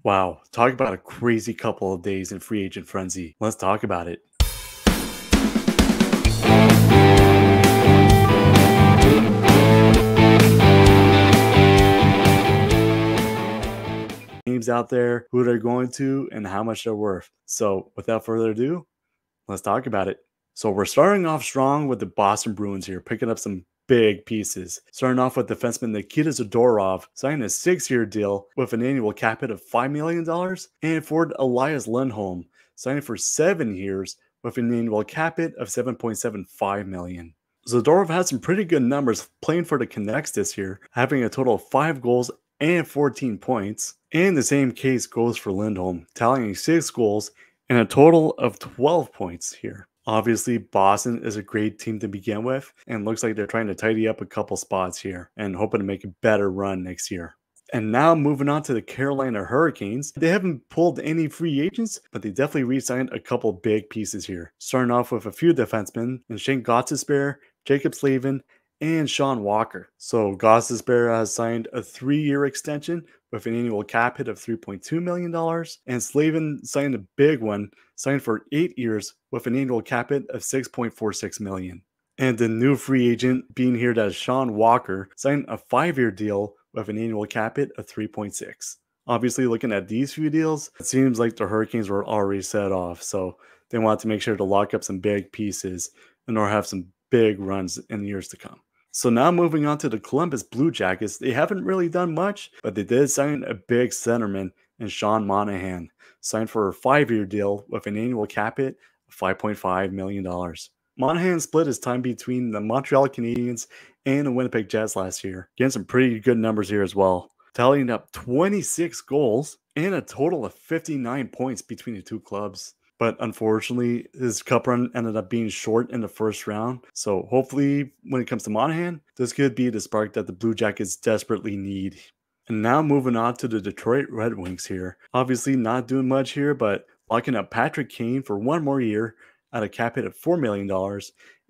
Wow, talk about a crazy couple of days in free agent frenzy. Let's talk about it. Names out there, who they're going to, and how much they're worth. So, without further ado, let's talk about it. So, we're starting off strong with the Boston Bruins here, picking up some big pieces. Starting off with defenseman Nikita Zadorov, signing a 6-year deal with an annual cap hit of $5 million, and forward Elias Lindholm, signing for 7 years with an annual cap hit of $7.75 million. Zadorov had some pretty good numbers playing for the Canucks this year, having a total of 5 goals and 14 points. And the same case goes for Lindholm, tallying 6 goals and a total of 12 points here. Obviously, Boston is a great team to begin with, and looks like they're trying to tidy up a couple spots here and hoping to make a better run next year. And now moving on to the Carolina Hurricanes. They haven't pulled any free agents, but they definitely re-signed a couple big pieces here. Starting off with a few defensemen, and Shane Gottsberger, Jacob Slavin, and Sean Walker. So Gostisbehere has signed a 3-year extension with an annual cap hit of $3.2 million, and Slavin signed a big one, signed for 8 years with an annual cap hit of $6.46 million. And the new free agent being here as Sean Walker signed a 5-year deal with an annual cap hit of 3.6. Obviously, looking at these few deals, it seems like the Hurricanes were already set off, so they want to make sure to lock up some big pieces in order to have some big runs in years to come. So now moving on to the Columbus Blue Jackets, they haven't really done much, but they did sign a big centerman in Sean Monahan, signed for a 5-year deal with an annual cap hit of $5.5 million. Monahan split his time between the Montreal Canadiens and the Winnipeg Jets last year, getting some pretty good numbers here as well, tallying up 26 goals and a total of 59 points between the two clubs. But unfortunately, his cup run ended up being short in the first round. So hopefully, when it comes to Monahan, this could be the spark that the Blue Jackets desperately need. And now moving on to the Detroit Red Wings here. Obviously not doing much here, but locking up Patrick Kane for 1 more year at a cap hit of $4 million,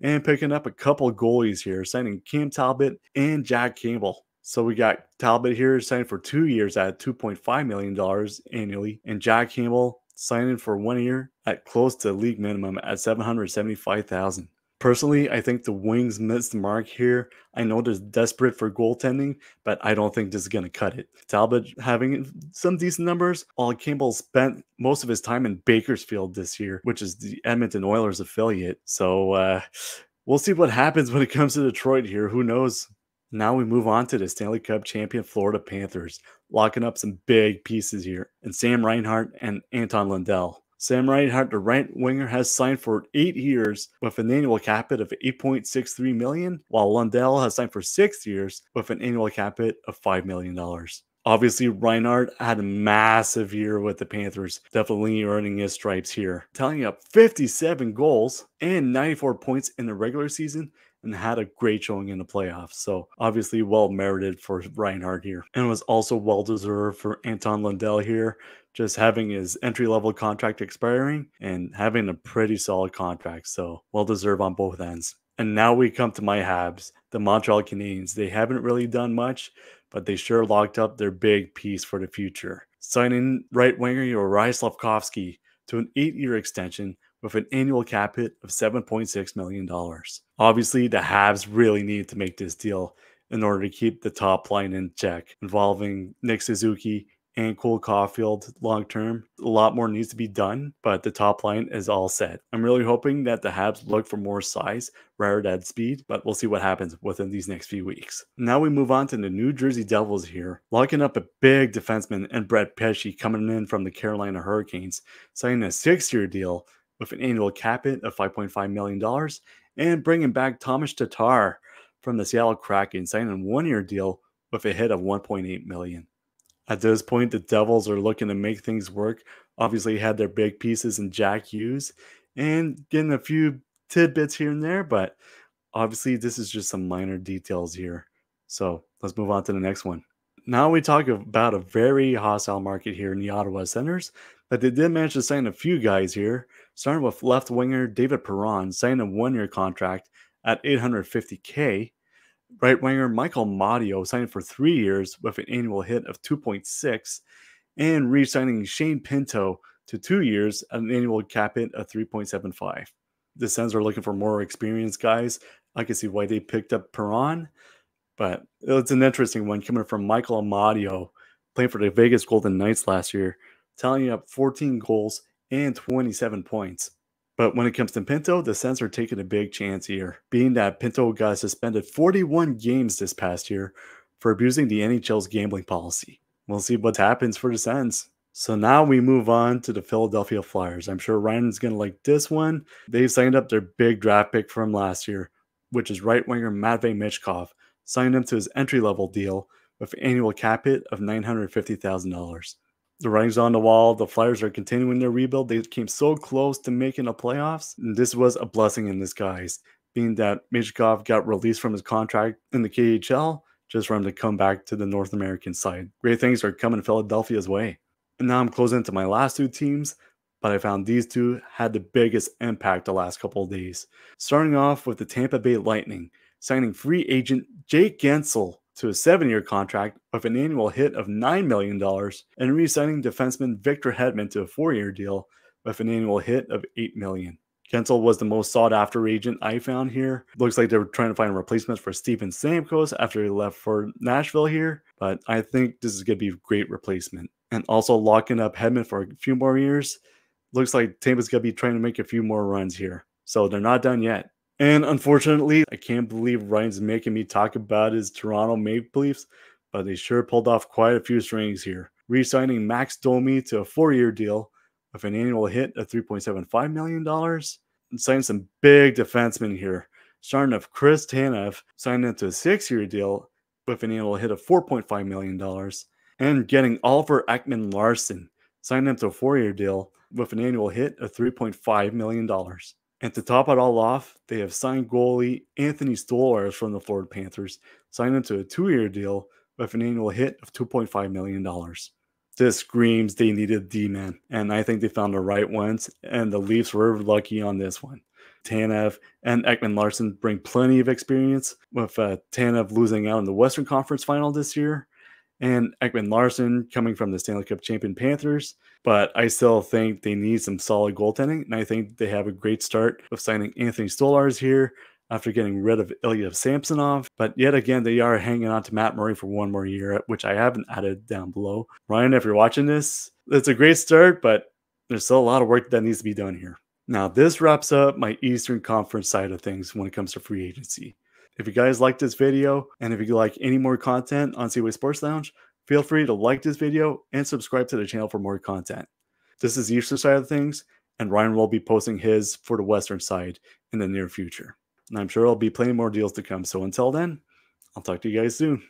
and picking up a couple goalies here, signing Cam Talbot and Jack Campbell. So we got Talbot here signed for 2 years at $2.5 million annually, and Jack Campbell signing for 1 year at close to league minimum at $775,000. Personally, I think the Wings missed the mark here. I know they're desperate for goaltending, but I don't think this is going to cut it. Talbot having some decent numbers, while Campbell spent most of his time in Bakersfield this year, which is the Edmonton Oilers affiliate. So we'll see what happens when it comes to Detroit here. Who knows? Now we move on to the Stanley Cup champion Florida Panthers, locking up some big pieces here, and Sam Reinhart and Anton Lundell. Sam Reinhart, the right winger, has signed for 8 years with an annual cap hit of $8.63 million, while Lundell has signed for 6 years with an annual cap hit of $5 million. Obviously, Reinhart had a massive year with the Panthers, definitely earning his stripes here, tallying up 57 goals and 94 points in the regular season, and had a great showing in the playoffs. So obviously well merited for Reinhart here. And was also well deserved for Anton Lundell here, just having his entry-level contract expiring and having a pretty solid contract. So well deserved on both ends. And now we come to my Habs, the Montreal Canadiens. They haven't really done much, but they sure locked up their big piece for the future, signing right winger Uri Slavkovsky to an 8-year extension with an annual cap hit of $7.6 million. Obviously, the Habs really needed to make this deal in order to keep the top line in check, involving Nick Suzuki and Cole Caulfield long term. A lot more needs to be done, but the top line is all set. I'm really hoping that the Habs look for more size rather than speed, but we'll see what happens within these next few weeks. Now we move on to the New Jersey Devils here, locking up a big defenseman and Brett Pesce coming in from the Carolina Hurricanes, signing a 6-year deal with an annual cap hit of $5.5 million, and bringing back Thomas Tatar from the Seattle Kraken, signing a 1-year deal with a hit of $1.8 million. At this point, the Devils are looking to make things work. Obviously, had their big pieces in Jack Hughes and getting a few tidbits here and there, but obviously, this is just some minor details here. So let's move on to the next one. Now we talk about a very hostile market here in the Ottawa Senators, but they did manage to sign a few guys here, starting with left winger David Perron, signing a 1-year contract at $850K. Right winger Michael Madio signed for 3 years with an annual hit of 2.6, and re-signing Shane Pinto to 2 years at an annual cap hit of 3.75. The Sens are looking for more experienced guys. I can see why they picked up Perron, but it's an interesting one coming from Michael Amadio, playing for the Vegas Golden Knights last year, tallying up 14 goals and 27 points. But when it comes to Pinto, the Sens are taking a big chance here, being that Pinto got suspended 41 games this past year for abusing the NHL's gambling policy. We'll see what happens for the Sens. So now we move on to the Philadelphia Flyers. I'm sure Ryan's going to like this one. They've signed up their big draft pick from last year, which is right winger Matvei Michkov, signed him to his entry-level deal with an annual cap hit of $950,000. The writing's on the wall. The Flyers are continuing their rebuild. They came so close to making the playoffs. And this was a blessing in disguise, being that Michkov got released from his contract in the KHL just for him to come back to the North American side. Great things are coming Philadelphia's way. And now I'm closing into my last two teams, but I found these two had the biggest impact the last couple of days. Starting off with the Tampa Bay Lightning, signing free agent Jake Gensel to a 7-year contract with an annual hit of $9 million and re-signing defenseman Victor Hedman to a 4-year deal with an annual hit of $8 million. Gensel was the most sought-after agent I found here. Looks like they were trying to find replacements for Steven Stamkos after he left for Nashville here, but I think this is going to be a great replacement. And also locking up Hedman for a few more years. Looks like Tampa's going to be trying to make a few more runs here, so they're not done yet. And unfortunately, I can't believe Ryan's making me talk about his Toronto Maple Leafs, but they sure pulled off quite a few strings here. Re-signing Max Domi to a 4-year deal with an annual hit of $3.75 million. And signing some big defensemen here. Starting off Chris Tanev, signing into a 6-year deal with an annual hit of $4.5 million. And getting Oliver Ekman-Larsson, signing him to a 4-year deal with an annual hit of $3.5 million. And to top it all off, they have signed goalie Anthony Stolarz from the Florida Panthers, signed him to a 2-year deal with an annual hit of $2.5 million. This screams they needed a D-man, and I think they found the right ones, and the Leafs were lucky on this one. Tanev and Ekman-Larsson bring plenty of experience, with Tanev losing out in the Western Conference Final this year, and Ekman-Larsson coming from the Stanley Cup champion Panthers. But I still think they need some solid goaltending, and I think they have a great start of signing Anthony Stolarz here after getting rid of Ilya Samsonov. But yet again, they are hanging on to Matt Murray for one more year, which I haven't added down below. Ryan, if you're watching this, it's a great start, but there's still a lot of work that needs to be done here. Now, this wraps up my Eastern Conference side of things when it comes to free agency. If you guys like this video, and if you like any more content on Seaway Sports Lounge, feel free to like this video and subscribe to the channel for more content. This is the Eastern side of things, and Ryan will be posting his for the Western side in the near future. And I'm sure there'll be plenty more deals to come. So until then, I'll talk to you guys soon.